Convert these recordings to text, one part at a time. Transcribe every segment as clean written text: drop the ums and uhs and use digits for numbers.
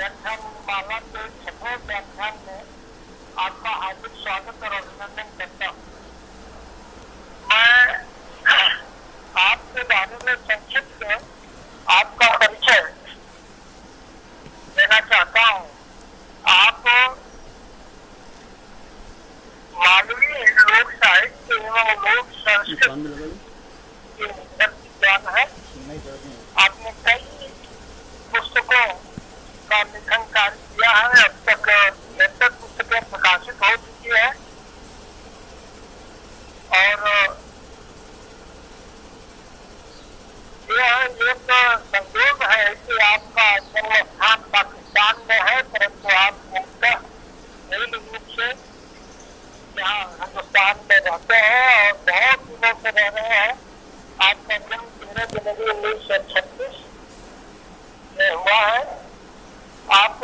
व्याख्यान माला के छठवें व्याख्यान में आपका हार्दिक स्वागत और अभिनंदन करता हूँ। मैं आपके बारे में संक्षिप्त आपका परिचय देना चाहता हूँ। आप मानवीय लोक साहित्य एवं लोक संस्कृति के विद्वान है। आपने कई पुस्तकों का लेखन कार्य किया है। अब तक 73 पुस्तकें प्रकाशित हो चुकी है और यह एक संयोग है कि आपका जन्म स्थान पाकिस्तान में है, परंतु आप मूलतः मूल रूप से यहाँ हिंदुस्तान में रहते हैं और बहुत दिनों से रह रहे हैं। आपका जन्म 13 जनवरी 1936 में हुआ है। आप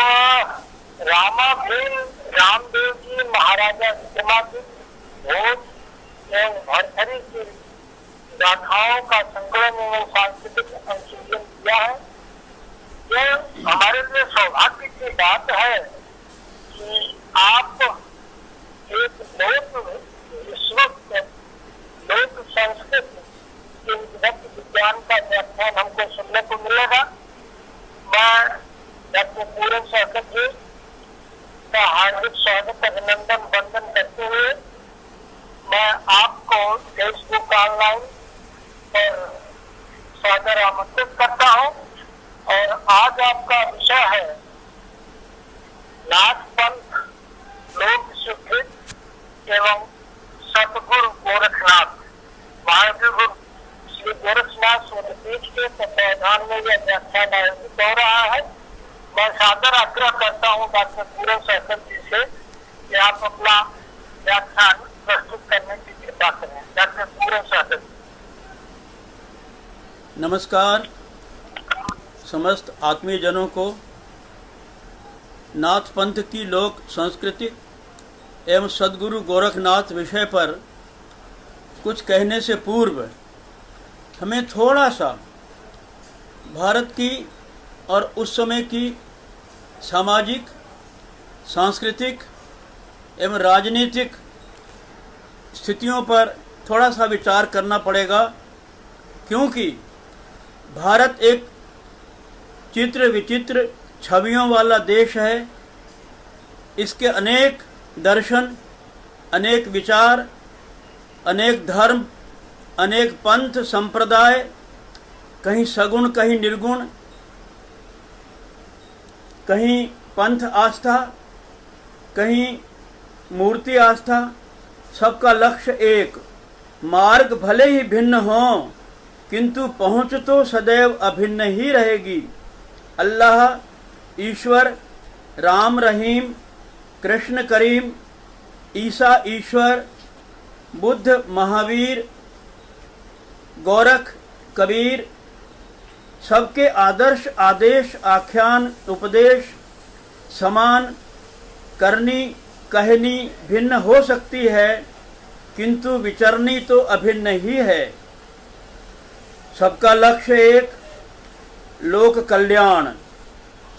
रामदेव जी महाराजा विक्रमादित्य भोज एवं भरथरी की गाथाओं का संकलन एवं सांस्कृतिक संशोधन किया है। यह हमारे लिए सौभाग्य की बात है कि आप एक लोक संस्कृति के विभक्त विज्ञान का व्याख्यान हमको सुनने को मिलेगा। मैं डॉक्टर पूरन सहगल जी का हार्दिक स्वागत अभिनंदन वंदन करते हुए मैं आपको फेसबुक ऑनलाइन पर सादर आमंत्रित करता हूँ। और आज आपका विषय है नाथ पंथ लोक स्वीकृत एवं सतगुरु गोरखनाथ। महादेव श्री गोरखनाथ स्वरपीठ के तत्वाधान में यह व्याख्यान आयोजित हो रहा है। मैं सादर आग्रह करता हूँ डॉक्टर पूरन सहगल जी से कि आप अपना व्याख्यान प्रस्तुत करने की कृपा करें। डॉक्टर पूरन सहगल। नमस्कार समस्त आत्मीय जनों को। नाथ पंथ की लोक संस्कृति एवं सद्गुरु गोरखनाथ विषय पर कुछ कहने से पूर्व हमें थोड़ा सा भारत की और उस समय की सामाजिक, सांस्कृतिक एवं राजनीतिक स्थितियों पर थोड़ा सा विचार करना पड़ेगा, क्योंकि भारत एक चित्र विचित्र छवियों वाला देश है। इसके अनेक दर्शन, अनेक विचार, अनेक धर्म, अनेक पंथ संप्रदाय, कहीं सगुण कहीं निर्गुण, कहीं पंथ आस्था, कहीं मूर्ति आस्था, सबका लक्ष्य एक। मार्ग भले ही भिन्न हों किंतु पहुँच तो सदैव अभिन्न ही रहेगी। अल्लाह, ईश्वर, राम रहीम, कृष्ण करीम, ईसा ईश्वर, बुद्ध महावीर, गोरख कबीर, सबके आदर्श आदेश आख्यान उपदेश समान, करनी कहनी भिन्न हो सकती है किंतु विचरनी तो अभिन्न ही है। सबका लक्ष्य एक, लोक कल्याण।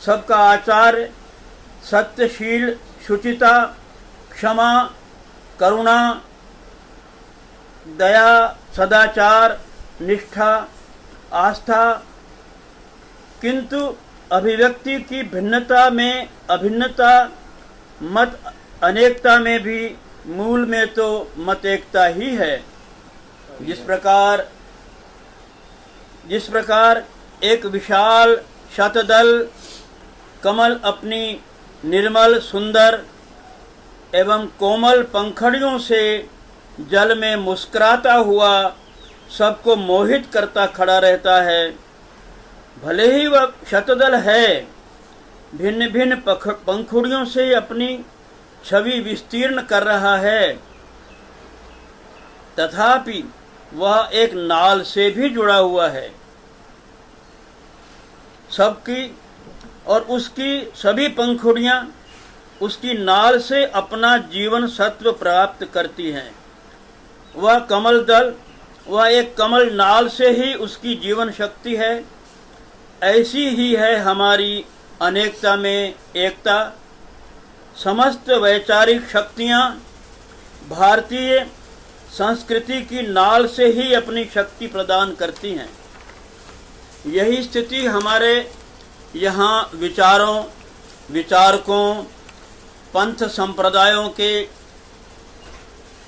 सबका आचार्य सत्यशील, शुचिता, क्षमा, करुणा, दया, सदाचार, निष्ठा, आस्था, किंतु अभिव्यक्ति की भिन्नता में अभिन्नता, मत अनेकता में भी मूल में तो मत एकता ही है। जिस प्रकार एक विशाल शतदल कमल अपनी निर्मल, सुंदर एवं कोमल पंखड़ियों से जल में मुस्कुराता हुआ सबको मोहित करता खड़ा रहता है, भले ही वह शतदल है, भिन्न भिन्न पंखुड़ियों से अपनी छवि विस्तीर्ण कर रहा है, तथापि वह एक नाल से भी जुड़ा हुआ है। सबकी और उसकी सभी पंखुड़ियां उसकी नाल से अपना जीवन सत्व प्राप्त करती हैं। वह कमल दल, वह एक कमल नाल से ही उसकी जीवन शक्ति है। ऐसी ही है हमारी अनेकता में एकता। समस्त वैचारिक शक्तियाँ भारतीय संस्कृति की नाल से ही अपनी शक्ति प्रदान करती हैं। यही स्थिति हमारे यहाँ विचारों, विचारकों, पंथ संप्रदायों के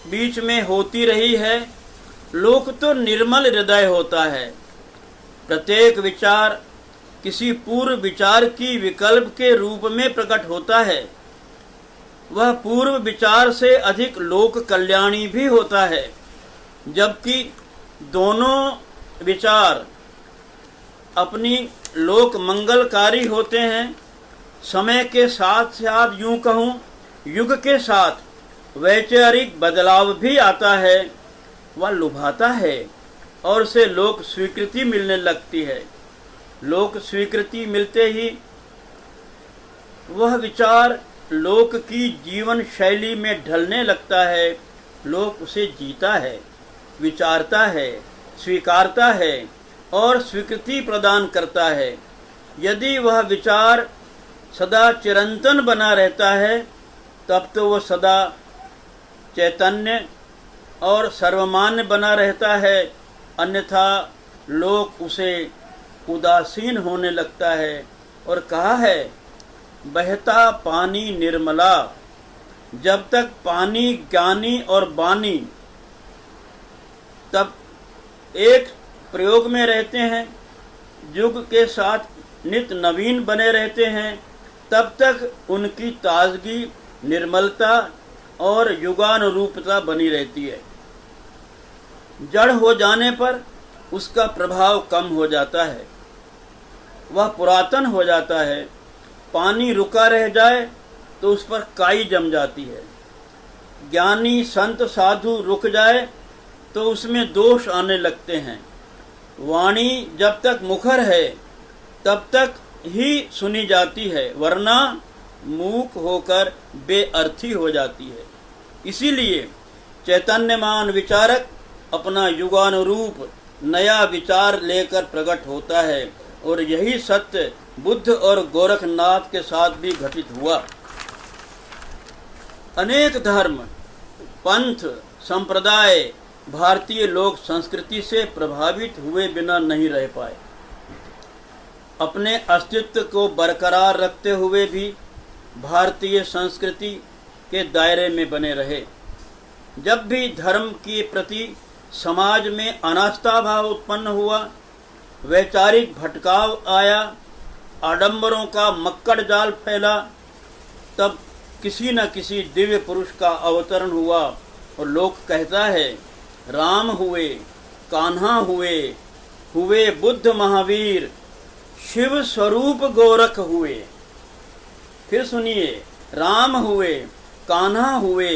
बीच में होती रही है। लोक तो निर्मल हृदय होता है। प्रत्येक विचार किसी पूर्व विचार की विकल्प के रूप में प्रकट होता है। वह पूर्व विचार से अधिक लोक कल्याणी भी होता है, जबकि दोनों विचार अपनी लोक मंगलकारी होते हैं। समय के साथ साथ यूं कहूं, युग के साथ वैचारिक बदलाव भी आता है। वह लुभाता है और उसे लोक स्वीकृति मिलने लगती है। लोक स्वीकृति मिलते ही वह विचार लोक की जीवन शैली में ढलने लगता है। लोक उसे जीता है, विचारता है, स्वीकारता है और स्वीकृति प्रदान करता है। यदि वह विचार सदा चिरंतन बना रहता है, तब तो वह सदा चैतन्य और सर्वमान्य बना रहता है। अन्यथा लोक उसे उदासीन होने लगता है। और कहा है, बहता पानी निर्मला। जब तक पानी ज्ञानी और बानी तब एक प्रयोग में रहते हैं, युग के साथ नित नवीन बने रहते हैं, तब तक उनकी ताजगी, निर्मलता और युगानुरूपता बनी रहती है। जड़ हो जाने पर उसका प्रभाव कम हो जाता है, वह पुरातन हो जाता है। पानी रुका रह जाए तो उस पर काई जम जाती है। ज्ञानी संत साधु रुक जाए तो उसमें दोष आने लगते हैं। वाणी जब तक मुखर है तब तक ही सुनी जाती है, वरना मूक होकर बेअर्थी हो जाती है। इसीलिए चैतन्यमान विचारक अपना युगानुरूप नया विचार लेकर प्रकट होता है। और यही सत्य बुद्ध और गोरखनाथ के साथ भी घटित हुआ। अनेक धर्म, पंथ, संप्रदाय भारतीय लोक संस्कृति से प्रभावित हुए बिना नहीं रह पाए। अपने अस्तित्व को बरकरार रखते हुए भी भारतीय संस्कृति के दायरे में बने रहे। जब भी धर्म के प्रति समाज में अनास्था भाव उत्पन्न हुआ, वैचारिक भटकाव आया, आडंबरों का मक्कड़ जाल फैला, तब किसी न किसी दिव्य पुरुष का अवतरण हुआ। और लोक कहता है, राम हुए, कान्हा हुए, हुए बुद्ध महावीर, शिव स्वरूप गोरख हुए। फिर सुनिए, राम हुए, कान्हा हुए,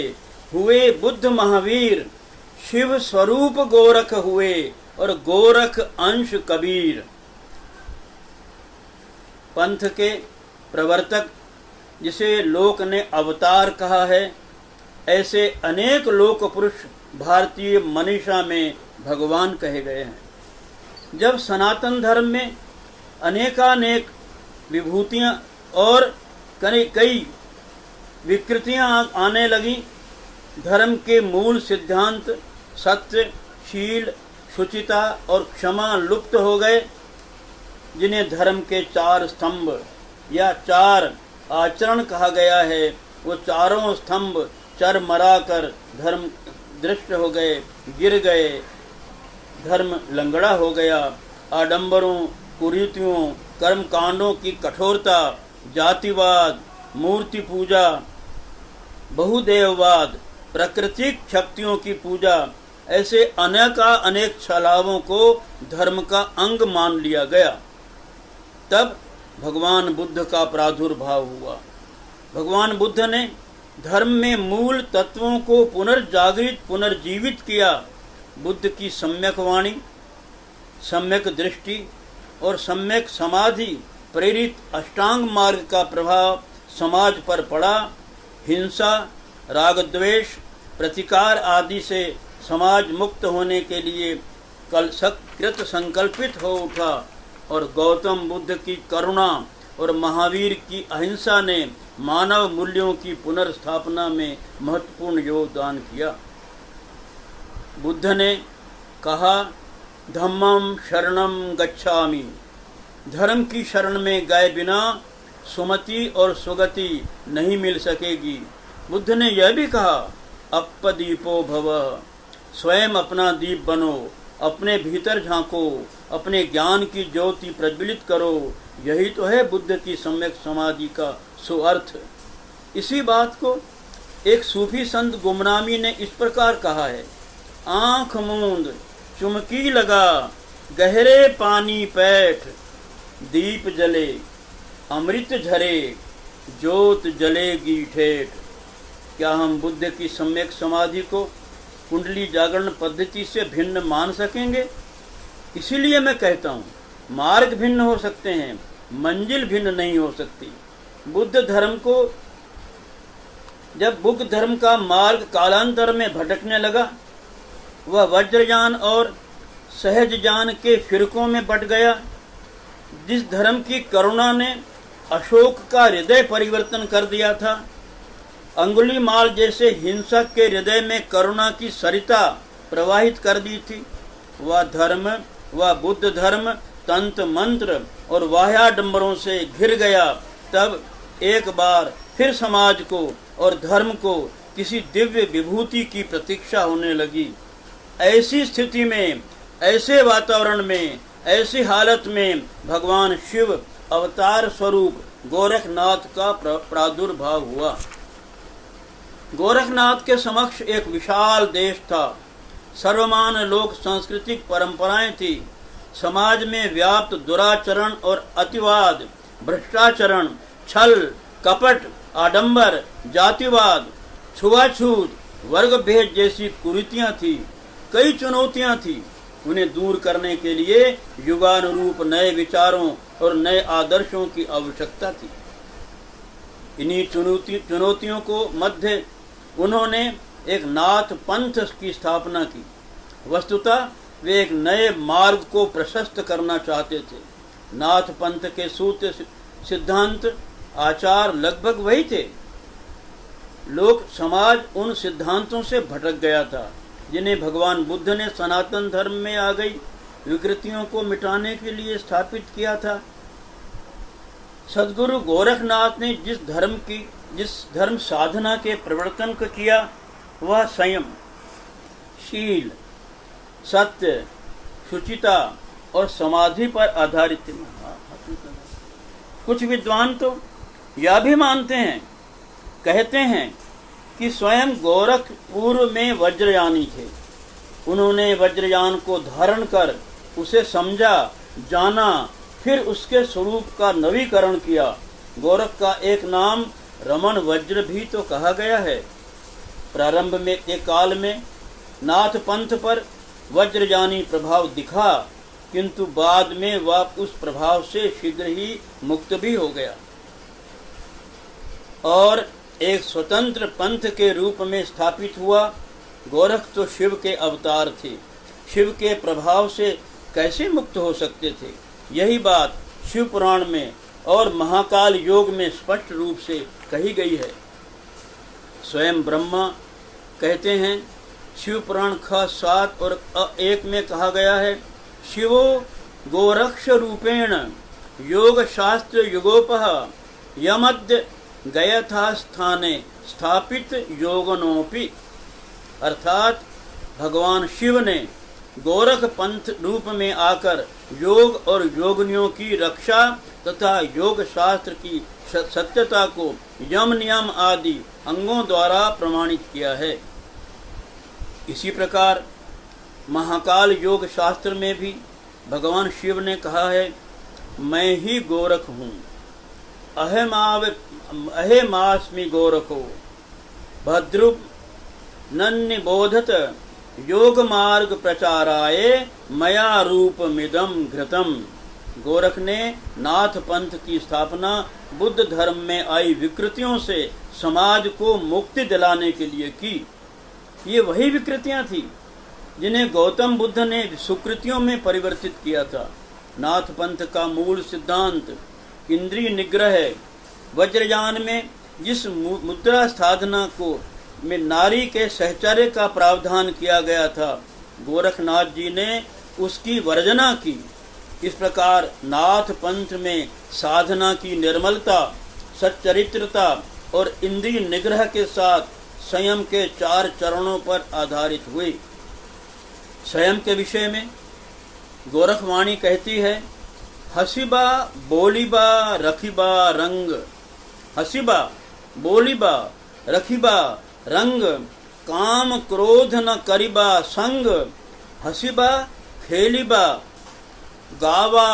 हुए बुद्ध महावीर, शिव स्वरूप गोरख हुए और गोरख अंश कबीर। पंथ के प्रवर्तक जिसे लोक ने अवतार कहा है, ऐसे अनेक लोक पुरुष भारतीय मनीषा में भगवान कहे गए हैं। जब सनातन धर्म में अनेकानेक विभूतियां और कई विकृतियां आने लगी, धर्म के मूल सिद्धांत सत्य, शील, शुचिता और क्षमा लुप्त हो गए, जिन्हें धर्म के 4 स्तंभ या 4 आचरण कहा गया है। वो चारों स्तंभ चरमरा कर धर्म दृष्ट हो गए, गिर गए, धर्म लंगड़ा हो गया। आडंबरों, कुरीतियों, कर्म कांडों की कठोरता, जातिवाद, मूर्ति पूजा, बहुदेववाद, प्राकृतिक शक्तियों की पूजा, ऐसे अनेक छलावों को धर्म का अंग मान लिया गया। तब भगवान बुद्ध का प्रादुर्भाव हुआ। भगवान बुद्ध ने धर्म में मूल तत्वों को पुनर्जीवित किया। बुद्ध की सम्यक वाणी, सम्यक दृष्टि और सम्यक समाधि प्रेरित अष्टांग मार्ग का प्रभाव समाज पर पड़ा। हिंसा, राग द्वेष, प्रतिकार आदि से समाज मुक्त होने के लिए कृत संकल्पित हो उठा और गौतम बुद्ध की करुणा और महावीर की अहिंसा ने मानव मूल्यों की पुनर्स्थापना में महत्वपूर्ण योगदान किया। बुद्ध ने कहा, धम्मं शरणं गच्छामि, धर्म की शरण में गए बिना सुमति और सुगति नहीं मिल सकेगी। बुद्ध ने यह भी कहा, अप्पदीपो भव, स्वयं अपना दीप बनो, अपने भीतर झांको, अपने ज्ञान की ज्योति प्रज्वलित करो। यही तो है बुद्ध की सम्यक समाधि का सुअर्थ। इसी बात को एक सूफी संत गुमनामी ने इस प्रकार कहा है, आंख मूंद चुमकी लगा, गहरे पानी पैठ, दीप जले अमृत झरे, ज्योत जलेगी ठेठ। क्या हम बुद्ध की सम्यक समाधि को कुंडली जागरण पद्धति से भिन्न मान सकेंगे? इसीलिए मैं कहता हूँ, मार्ग भिन्न हो सकते हैं, मंजिल भिन्न नहीं हो सकती। जब बुद्ध धर्म का मार्ग कालांतर में भटकने लगा, वह वज्रयान और सहजयान के फिरकों में बट गया। जिस धर्म की करुणा ने अशोक का हृदय परिवर्तन कर दिया था, अंगुलीमाल जैसे हिंसक के हृदय में करुणा की सरिता प्रवाहित कर दी थी, वह बुद्ध धर्म तंत्र मंत्र और बाह्याडंबरों से घिर गया। तब एक बार फिर समाज को और धर्म को किसी दिव्य विभूति की प्रतीक्षा होने लगी। ऐसी स्थिति में, ऐसे वातावरण में, ऐसी हालत में भगवान शिव अवतार स्वरूप गोरखनाथ का प्रादुर्भाव हुआ। गोरखनाथ के समक्ष एक विशाल देश था, सर्वमान लोक सांस्कृतिक परंपराएं थी, समाज में व्याप्त दुराचरण और अतिवाद, भ्रष्टाचरण, छल कपट, आडंबर, जातिवाद, छुआछूत, वर्ग भेद जैसी कुरीतियां थी। कई चुनौतियां थी। उन्हें दूर करने के लिए युगानुरूप नए विचारों और नए आदर्शों की आवश्यकता थी। इन्हीं चुनौतियों को मध्य उन्होंने एक नाथ पंथ की स्थापना की। वस्तुतः वे एक नए मार्ग को प्रशस्त करना चाहते थे। नाथ पंथ के सूत्र, सिद्धांत, आचार लगभग वही थे। लोक समाज उन सिद्धांतों से भटक गया था जिन्हें भगवान बुद्ध ने सनातन धर्म में आ गई विकृतियों को मिटाने के लिए स्थापित किया था। सद्गुरु गोरखनाथ ने जिस धर्म साधना के प्रवर्तन को किया, वह संयम, शील, सत्य, शुचिता और समाधि पर आधारित। कुछ विद्वान तो यह भी मानते हैं, कहते हैं कि स्वयं गोरख पूर्व में वज्रयानी थे। उन्होंने वज्रयान को धारण कर उसे समझा, जाना, फिर उसके स्वरूप का नवीकरण किया। गोरख का एक नाम रमन वज्र भी तो कहा गया है। प्रारंभ में के काल में नाथ पंथ पर वज्रयानी प्रभाव दिखा, किंतु बाद में वह उस प्रभाव से शीघ्र ही मुक्त भी हो गया और एक स्वतंत्र पंथ के रूप में स्थापित हुआ। गोरख तो शिव के अवतार थे, शिव के प्रभाव से कैसे मुक्त हो सकते थे? यही बात शिव पुराण में और महाकाल योग में स्पष्ट रूप से कही गई है। स्वयं ब्रह्मा कहते हैं, शिव पुराण ख 7 और 1 में कहा गया है, शिवो गोरक्ष रूपेण योग शास्त्र युगोपह यमद्य गयथा स्थाने स्थापित योगनोपि। अर्थात भगवान शिव ने गोरख पंथ रूप में आकर योग और योगनियों की रक्षा तथा योग शास्त्र की सत्यता को यम नियम आदि अंगों द्वारा प्रमाणित किया है। इसी प्रकार महाकाल योग शास्त्र में भी भगवान शिव ने कहा है, मैं ही गोरख हूँ, अहेमास्मि गोरखो भद्रुप नन्निबोधत योग मार्ग प्रचाराय मया रूपमिदं घृतम। गोरख ने नाथ पंथ की स्थापना बुद्ध धर्म में आई विकृतियों से समाज को मुक्ति दिलाने के लिए की। ये वही विकृतियां थी जिन्हें गौतम बुद्ध ने सुकृतियों में परिवर्तित किया था। नाथ पंथ का मूल सिद्धांत इंद्रिय निग्रह, वज्रयान में जिस मुद्रा साधना को में नारी के सहचर्य का प्रावधान किया गया था, गोरखनाथ जी ने उसकी वर्जना की। इस प्रकार नाथ पंथ में साधना की निर्मलता, सच्चरित्रता और इंद्रिय निग्रह के साथ संयम के 4 चरणों पर आधारित हुई। संयम के विषय में गोरखवाणी कहती है, हसीबा बोलीबा रखीबा रंग, हसीबा बोलीबा रखीबा रंग, काम क्रोध न करीबा संग, हसीबा खेलीबा गावा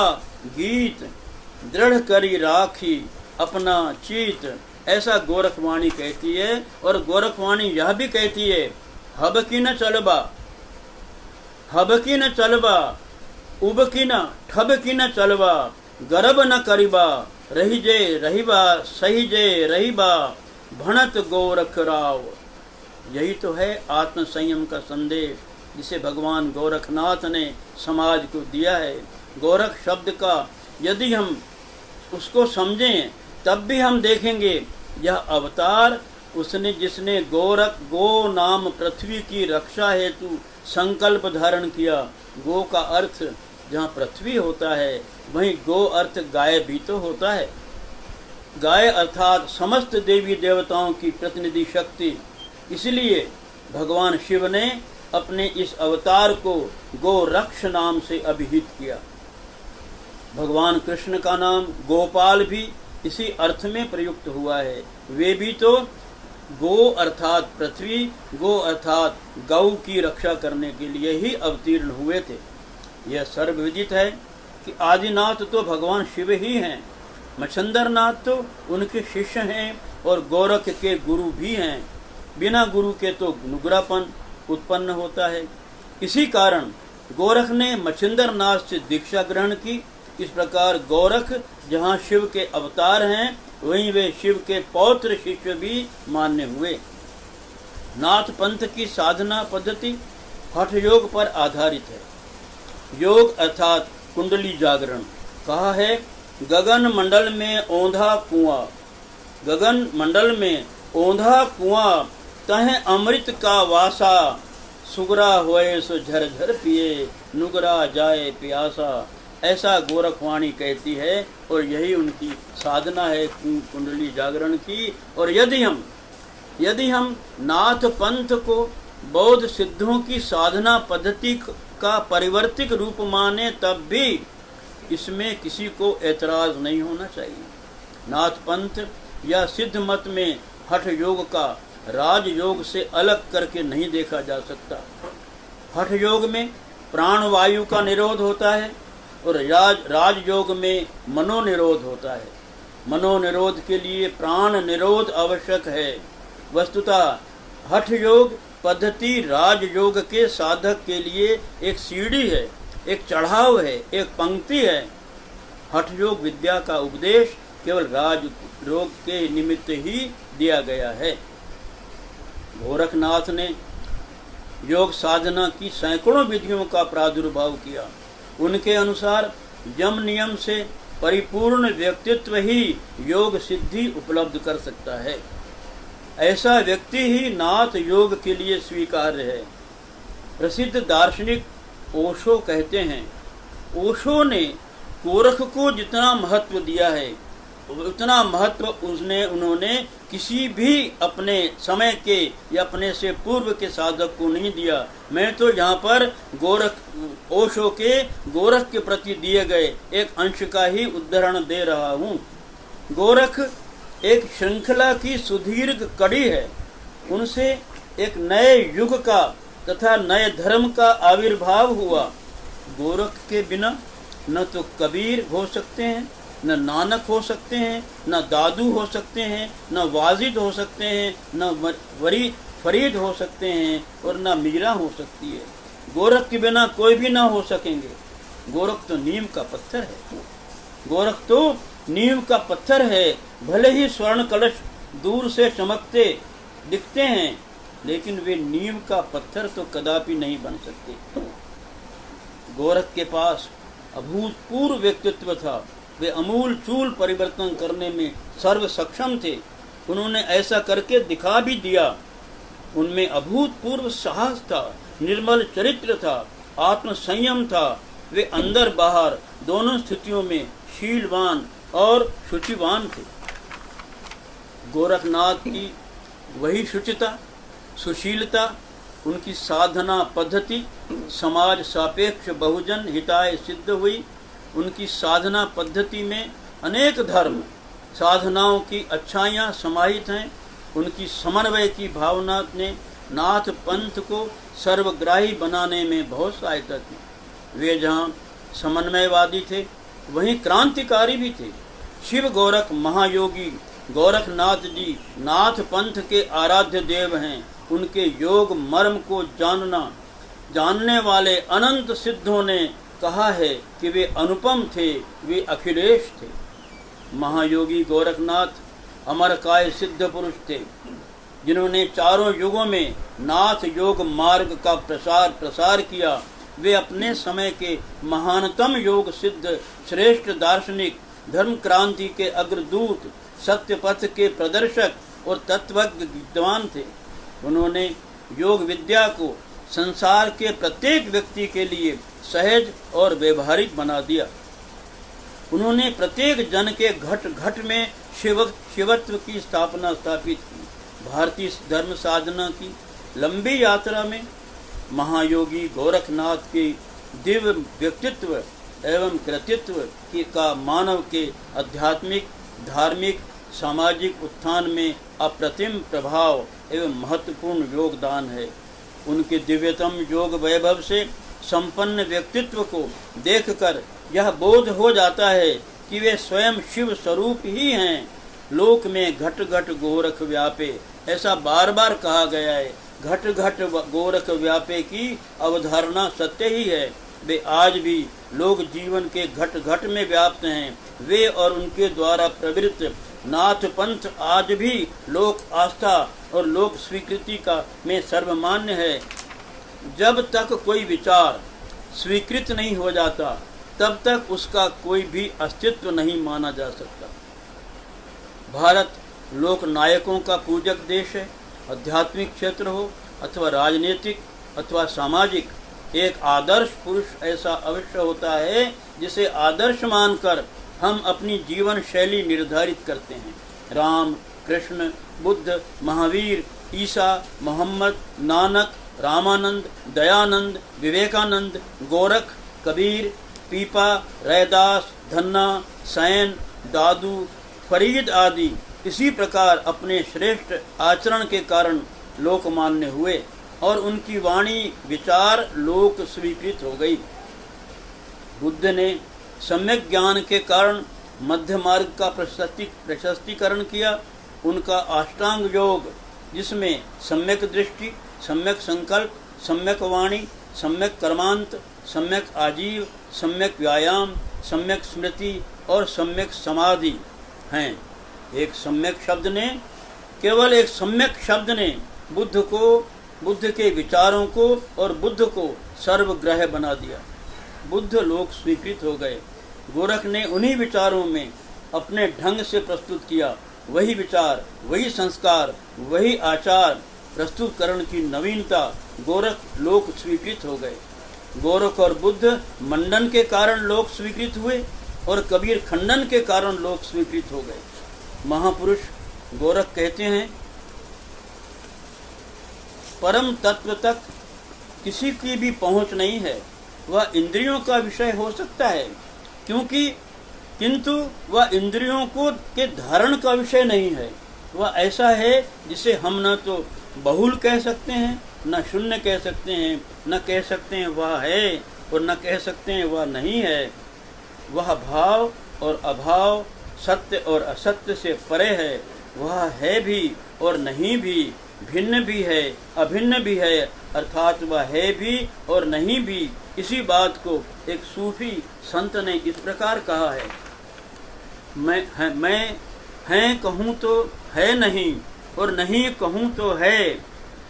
गीत, दृढ़ करी राखी अपना चीत। ऐसा गोरखवाणी कहती है। और गोरखवाणी यह भी कहती है, हबकी न चलबा, हबकी न चलबा, उबकी न ठबकी न चलबा, गर्भ न करीबा, रही जे रहीबा, सही जे रहीबा, भणत गोरख राव। यही तो है आत्म संयम का संदेश जिसे भगवान गोरखनाथ ने समाज को दिया है। गोरख शब्द का यदि हम उसको समझें तब भी हम देखेंगे यह अवतार उसने जिसने गोरख गो नाम पृथ्वी की रक्षा हेतु संकल्प धारण किया। गो का अर्थ जहाँ पृथ्वी होता है वहीं गो अर्थ गाय भी तो होता है। गाय अर्थात समस्त देवी देवताओं की प्रतिनिधि शक्ति। इसलिए भगवान शिव ने अपने इस अवतार को गोरक्ष नाम से अभिहित किया। भगवान कृष्ण का नाम गोपाल भी इसी अर्थ में प्रयुक्त हुआ है। वे भी तो गो अर्थात पृथ्वी, गो अर्थात गौ की रक्षा करने के लिए ही अवतीर्ण हुए थे। यह सर्वविदित है कि आदिनाथ तो भगवान शिव ही हैं, मच्छंदरनाथ तो उनके शिष्य हैं और गोरख के गुरु भी हैं। बिना गुरु के तो नुग्रापन उत्पन्न होता है। इसी कारण गोरख ने मच्छिंद्रनाथ से दीक्षा ग्रहण की। इस प्रकार गोरख जहाँ शिव के अवतार हैं वहीं वे शिव के पौत्र शिष्य भी मान्य हुए। नाथ पंथ की साधना पद्धति हठ योग पर आधारित है। योग अर्थात कुंडली जागरण। कहा है, गगन मंडल में औंधा कुआं, गगन मंडल में औंधा कुआं, तह अमृत का वासा, सुगरा होए सो झरझर पिए, नुगरा जाए प्यासा। ऐसा गोरखवाणी कहती है और यही उनकी साधना है कुंडली जागरण की। और यदि हम नाथ पंथ को बौद्ध सिद्धों की साधना पद्धति का परिवर्तित रूप माने तब भी इसमें किसी को ऐतराज नहीं होना चाहिए। नाथ पंथ या सिद्ध मत में हठ योग का राज योग से अलग करके नहीं देखा जा सकता। हठ योग में प्राण वायु का निरोध होता है और राज योग में मनोनिरोध होता है। मनोनिरोध के लिए प्राण निरोध आवश्यक है। वस्तुतः हठ योग पद्धति राज योग के साधक के लिए एक सीढ़ी है, एक चढ़ाव है, एक पंक्ति है। हठ योग विद्या का उपदेश केवल राज योग के निमित्त ही दिया गया है। गोरखनाथ ने योग साधना की सैकड़ों विधियों का प्रादुर्भाव किया। उनके अनुसार यम नियम से परिपूर्ण व्यक्तित्व ही योग सिद्धि उपलब्ध कर सकता है। ऐसा व्यक्ति ही नाथ योग के लिए स्वीकार्य है। प्रसिद्ध दार्शनिक ओशो कहते हैं, ओशो ने गोरख को जितना महत्व दिया है उतना महत्व उन्होंने किसी भी अपने समय के या अपने से पूर्व के साधक को नहीं दिया। मैं तो यहाँ पर ओशो के गोरख के प्रति दिए गए एक अंश का ही उदाहरण दे रहा हूँ। गोरख एक श्रृंखला की सुदीर्घ कड़ी है। उनसे एक नए युग का तथा नए धर्म का आविर्भाव हुआ। गोरख के बिना न तो कबीर हो सकते हैं, न नानक हो सकते हैं, न दादू हो सकते हैं, न वाजिद हो सकते हैं, न फरीद हो सकते हैं और न मीरा हो सकती है। गोरख के बिना कोई भी ना हो सकेंगे। गोरख तो नीम का पत्थर है। गोरख तो नीम का पत्थर है। भले ही स्वर्ण कलश दूर से चमकते दिखते हैं लेकिन वे नीम का पत्थर तो कदापि नहीं बन सकते। गोरख के पास अभूतपूर्व व्यक्तित्व था। वे अमूल चूल परिवर्तन करने में सर्व सक्षम थे। उन्होंने ऐसा करके दिखा भी दिया। उनमें अभूतपूर्व साहस था, निर्मल चरित्र था, आत्म संयम था। वे अंदर बाहर दोनों स्थितियों में शीलवान और शुचिवान थे। गोरखनाथ की वही शुचिता, सुशीलता, उनकी साधना पद्धति समाज सापेक्ष बहुजन हिताय सिद्ध हुई। उनकी साधना पद्धति में अनेक धर्म साधनाओं की अच्छाइयाँ समाहित हैं। उनकी समन्वय की भावना ने नाथ पंथ को सर्वग्राही बनाने में बहुत सहायता की। वे जहाँ समन्वयवादी थे वहीं क्रांतिकारी भी थे। शिव गोरख महायोगी गोरखनाथ जी नाथ पंथ के आराध्य देव हैं। उनके योग मर्म को जानने वाले अनंत सिद्धों ने कहा है कि वे अनुपम थे, वे अखिलेश थे। महायोगी गोरखनाथ अमरकाय सिद्ध पुरुष थे, जिन्होंने चारों युगों में नाथ योग मार्ग का प्रसार किया। वे अपने समय के महानतम योग सिद्ध श्रेष्ठ दार्शनिक, धर्म क्रांति के अग्रदूत, सत्य पथ के प्रदर्शक और तत्वज्ञ विद्वान थे। उन्होंने योग विद्या को संसार के प्रत्येक व्यक्ति के लिए सहज और व्यवहारिक बना दिया। उन्होंने प्रत्येक जन के घट घट में शिवत्व की स्थापित की। भारतीय धर्म साधना की लंबी यात्रा में महायोगी गोरखनाथ के दिव्य व्यक्तित्व एवं कृतित्व का मानव के आध्यात्मिक, धार्मिक, सामाजिक उत्थान में अप्रतिम प्रभाव एवं महत्वपूर्ण योगदान है। उनके दिव्यतम योग वैभव से संपन्न व्यक्तित्व को देखकर यह बोध हो जाता है कि वे स्वयं शिव स्वरूप ही हैं। लोक में घट घट गोरख व्यापे, ऐसा बार बार कहा गया है। घट घट गोरख व्यापे की अवधारणा सत्य ही है। वे आज भी लोग जीवन के घट घट में व्याप्त हैं। वे और उनके द्वारा प्रवृत्त नाथ पंथ आज भी लोक आस्था और लोक स्वीकृति का में सर्वमान्य है। जब तक कोई विचार स्वीकृत नहीं हो जाता तब तक उसका कोई भी अस्तित्व नहीं माना जा सकता। भारत लोक नायकों का पूजक देश है। आध्यात्मिक क्षेत्र हो अथवा राजनीतिक अथवा सामाजिक, एक आदर्श पुरुष ऐसा अवश्य होता है जिसे आदर्श मानकर हम अपनी जीवन शैली निर्धारित करते हैं। राम, कृष्ण, बुद्ध, महावीर, ईसा, मोहम्मद, नानक, रामानंद, दयानंद, विवेकानंद, गोरख, कबीर, पीपा, रैदास, धन्ना, सैन, दादू, फरीद आदि इसी प्रकार अपने श्रेष्ठ आचरण के कारण लोकमान्य हुए और उनकी वाणी विचार लोक स्वीकृत हो गई। बुद्ध ने सम्यक ज्ञान के कारण मध्य मार्ग का प्रशस्तीकरण किया। उनका अष्टांग योग, जिसमें सम्यक दृष्टि, सम्यक संकल्प, सम्यक वाणी, सम्यक कर्मांत, सम्यक आजीव, सम्यक व्यायाम, सम्यक स्मृति और सम्यक समाधि हैं। केवल एक सम्यक शब्द ने बुद्ध के विचारों को और बुद्ध को सर्वग्राह्य बना दिया। बुद्ध लोक स्वीकृत हो गए। गोरख ने उन्हीं विचारों में अपने ढंग से प्रस्तुत किया। वही विचार, वही संस्कार, वही आचार प्रस्तुतकरण की नवीनता, गोरख लोक स्वीकृत हो गए। गोरख और बुद्ध मंडन के कारण लोक स्वीकृत हुए और कबीर खंडन के कारण लोक स्वीकृत हो गए। महापुरुष गोरख कहते हैं, परम तत्व तक किसी की भी पहुंच नहीं है। वह इंद्रियों का विषय हो सकता है किंतु वह इंद्रियों के धारण का विषय नहीं है। वह ऐसा है जिसे हम न तो बहुल कह सकते हैं, न शून्य कह सकते हैं, न कह सकते हैं वह है और न कह सकते हैं वह नहीं है। वह भाव और अभाव, सत्य और असत्य से परे है। वह है भी और नहीं भी, भिन्न भी है, अभिन्न भी है, अर्थात वह है भी और नहीं भी। इसी बात को एक सूफी संत ने इस प्रकार कहा है, मैं हैं कहूँ तो है नहीं और नहीं कहूँ तो है,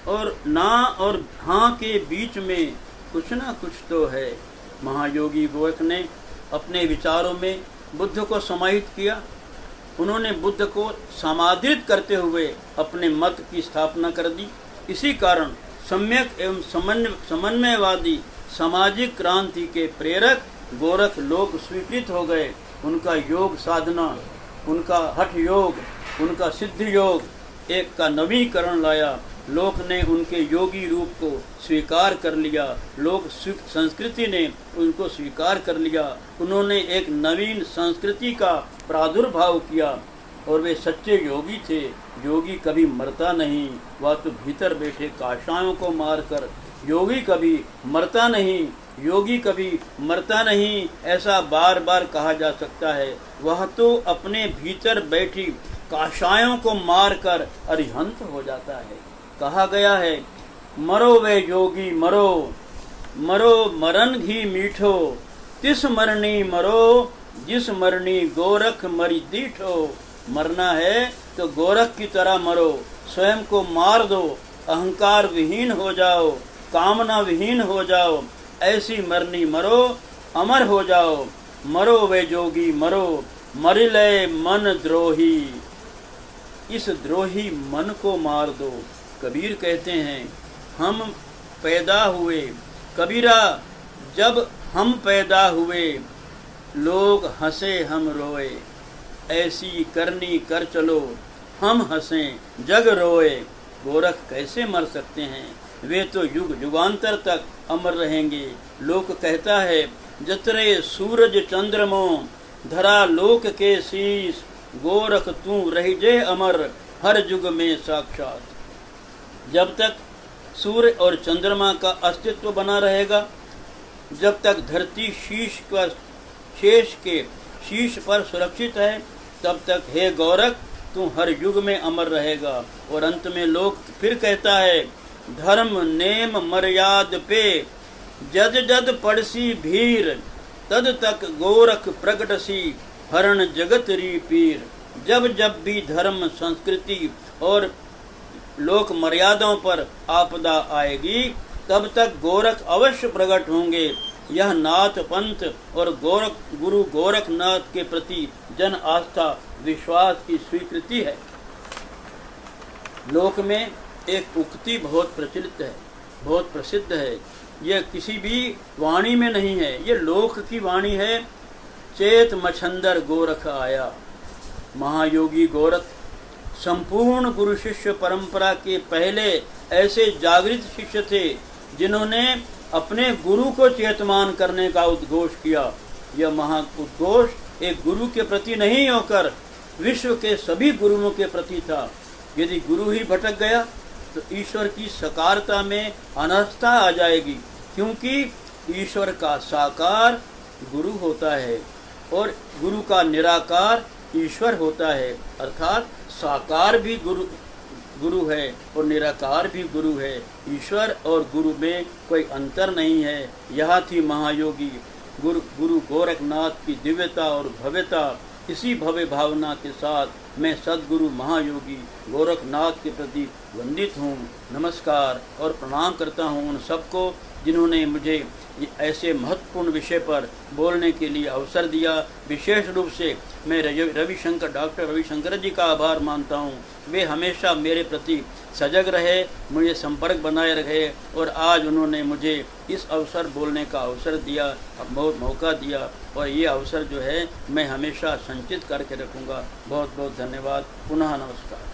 और ना और हाँ के बीच में कुछ ना कुछ तो है। महायोगी गोरख ने अपने विचारों में बुद्ध को समाहित किया। उन्होंने बुद्ध को समादृत करते हुए अपने मत की स्थापना कर दी। इसी कारण सम्यक एवं समन्वयवादी सामाजिक क्रांति के प्रेरक गोरख लोग स्वीकृत हो गए। उनका योग साधना, उनका हठ योग, उनका सिद्ध योग एक का नवीकरण लाया। लोक ने उनके योगी रूप को स्वीकार कर लिया। लोक संस्कृति ने उनको स्वीकार कर लिया। उन्होंने एक नवीन संस्कृति का प्रादुर्भाव किया और वे सच्चे योगी थे। योगी कभी मरता नहीं, वह तो भीतर बैठे काशायों को मारकर। योगी कभी मरता नहीं, योगी कभी मरता नहीं, ऐसा बार बार कहा जा सकता है। वह तो अपने भीतर बैठी काशायों को मारकर अरिहंत हो जाता है। कहा गया है, मरो वे योगी मरो, मरो मरण घी मीठो, तिस मरनी मरो, जिस मरनी गोरख मरी दीठो। मरना है तो गोरख की तरह मरो, स्वयं को मार दो, अहंकार विहीन हो जाओ, कामना विहीन हो जाओ, ऐसी मरनी मरो, अमर हो जाओ। मरो वे जोगी मरो, मरिले मन द्रोही, इस द्रोही मन को मार दो। कबीर कहते हैं, हम पैदा हुए, कबीरा जब हम पैदा हुए, लोग हंसे हम रोए, ऐसी करनी कर चलो, हम हंसें जग रोए। गोरख कैसे मर सकते हैं? वे तो युग युगांतर तक अमर रहेंगे। लोक कहता है, जतरे सूरज चंद्रमो, धरा लोक के शीश, गोरख तू रही जे अमर, हर युग में साक्षात। जब तक सूर्य और चंद्रमा का अस्तित्व बना रहेगा, जब तक धरती शेष के शीश पर सुरक्षित है, तब तक हे गोरख तू हर युग में अमर रहेगा। और अंत में लोक फिर कहता है, धर्म नेम मर्याद पे, जद जद पड़सी भीर, तद तक गोरख प्रगटसी, हरण जगत री पीर। जब जब भी धर्म, संस्कृति और लोक मर्यादाओं पर आपदा आएगी, तब तक गोरख अवश्य प्रकट होंगे। यह नाथ पंथ और गुरु गोरखनाथ के प्रति जन आस्था विश्वास की स्वीकृति है। लोक में एक उक्ति बहुत प्रचलित है, बहुत प्रसिद्ध है। यह किसी भी वाणी में नहीं है, ये लोक की वाणी है। चेत मछंदर गोरख आया। महायोगी गोरख संपूर्ण गुरु शिष्य परंपरा के पहले ऐसे जागृत शिष्य थे जिन्होंने अपने गुरु को चेतमान करने का उद्घोष किया। यह महा उद्घोष एक गुरु के प्रति नहीं होकर विश्व के सभी गुरुओं के प्रति था। यदि गुरु ही भटक गया तो ईश्वर की साकारता में अनास्था आ जाएगी, क्योंकि ईश्वर का साकार गुरु होता है और गुरु का निराकार ईश्वर होता है। अर्थात साकार भी गुरु है और निराकार भी गुरु है। ईश्वर और गुरु में कोई अंतर नहीं है। यह थी महायोगी गुरु गोरखनाथ की दिव्यता और भव्यता। इसी भव्य भावना के साथ मैं सद्गुरु महायोगी गोरखनाथ के प्रति वंदित हूँ, नमस्कार और प्रणाम करता हूँ उन सबको जिन्होंने मुझे ऐसे महत्वपूर्ण विषय पर बोलने के लिए अवसर दिया। विशेष रूप से मैं डॉक्टर रविशंकर जी का आभार मानता हूँ। वे हमेशा मेरे प्रति सजग रहे, मुझे संपर्क बनाए रखे और आज उन्होंने मुझे इस अवसर बोलने का अवसर दिया, बहुत मौका दिया और ये अवसर जो है मैं हमेशा संचित करके रखूँगा। बहुत बहुत धन्यवाद। पुनः नमस्कार।